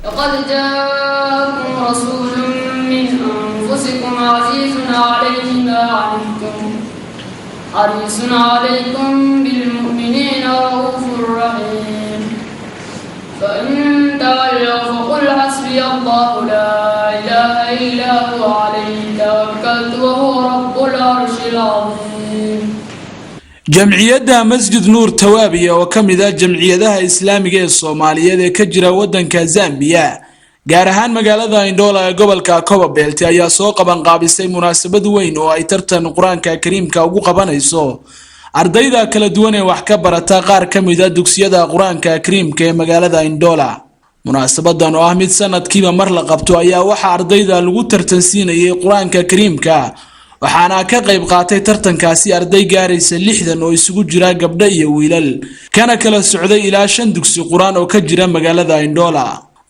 لقد جاءكم رسول من أنفسكم عزيز عليه ما عنتم حريص عليكم بالمؤمنين رؤوف رحيم فإن تولوا فقل حسبي الله لا إله إلا هو عليه توكلت وهو رب العرش العظيم. jamciyadda masjid nuur tawaabiya oo ka mid ah jamciyadaha islaamiga ee Soomaaliyeed ee ka jira wadanka Zambia gaar ahaan magaalada Indoola ee gobolka Copperbelt ayaa soo qaban qaabisay munaasabad weyn oo ay tartan Quraanka Kariimka ugu qabanayso ardayda kala duwan ee wax ka barata qaar ka mid ah dugsiyada Quraanka Kariimka ee magaalada Indoola. munaasabadan oo ah mid sanadkiiba mar la qabto ayaa waxa ardayda lagu tartansiinayay Quraanka Kariimka waxaana ka qayb qaatay tartankaasi arday gaaraysa 60 oo isugu jira gabdho iyo wiilal kana kala socday ilaa 5 dugsi Quraan oo ka jira magaalada Indoola.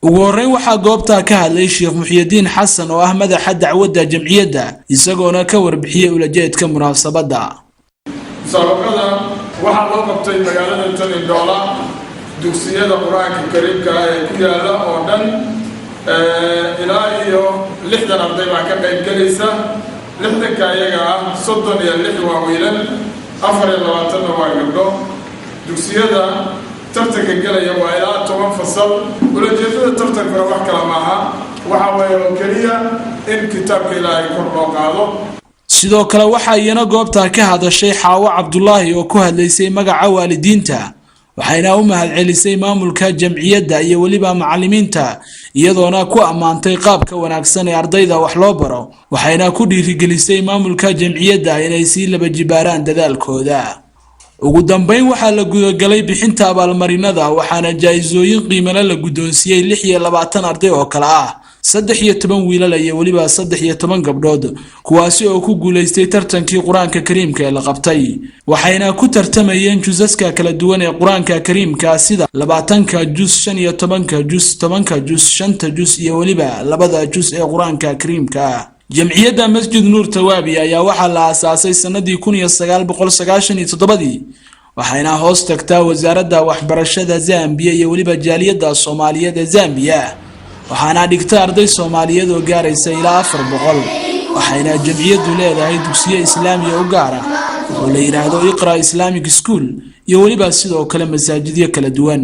ugu horeyn waxa goobta ka hadlay Sheekh Muxyidiin Xasan oo ah madaxa dacwadda jamciyadda isagoona ka warbixiyay ulajeedka munaasabada. sababada waxa loo qabtay magaalada Indoola dugsiyada Quraanka Kariimka ee ku yaala oo dhan ilaa iyo 60 arday baa ka qayb galaysa. lixdanka ayaga ah 36 waa wiilal 24 waa gabdho. dugsiyada tartanka galaya waa ilaa 10 fasal. ulajeedada tartanka wax kala maaha waxa weeye oo kaliya in kitaabka Ilaahay kor loo qaado. sidoo kale waxa iyana goobta ka hadashay Xaawo Cabdullaahi oo ku hadlaysay magaca waalidiinta waxayna u mahadcelisay maamulka jamciyadda iyo waliba macallimiinta iyadoona ku amaantay qaabka wanaagsan ee ardayda wax loo baro waxayna ku dhiirigelisay maamulka jamciyadda inay si laba jibaaraan dadaalkooda. ugu dambeyn waxa la gudagalay bixinta abaalmarinada waxaana jaayisooyin qiimo leh la gudoonsiyay 26 arday oo kala ah 13 wiilal iyo waliba 13 gabdhood kuwaasi oo ku guuleystay tartankii Quraanka Kariimka ee la qabtay waxayna ku tartamayeen jusaska kala duwan ee Quraanka Kariimka sida 20 juz 15 juz 10 juz 5 juz iyo waliba 2 juz ee Quraanka Kariimka. jamciyadda masjid nuur tawaabiya ayaa waxa la aasaasay sanadii 1997 waxayna hoos tagtaa wasaaradda waxbarashada Zambia iyo waliba jaaliyadda Soomaaliyeed ee Zambia waxaana dhigta arday Soomaaliyeed oo gaaraysa ilaa 400 waxayna jamciyaddu leedahay dugsiyo islaami oo gaar ah oo la yiraahdo Iqra Islamic School iyo waliba sidoo kale masaajidyo kala duwan.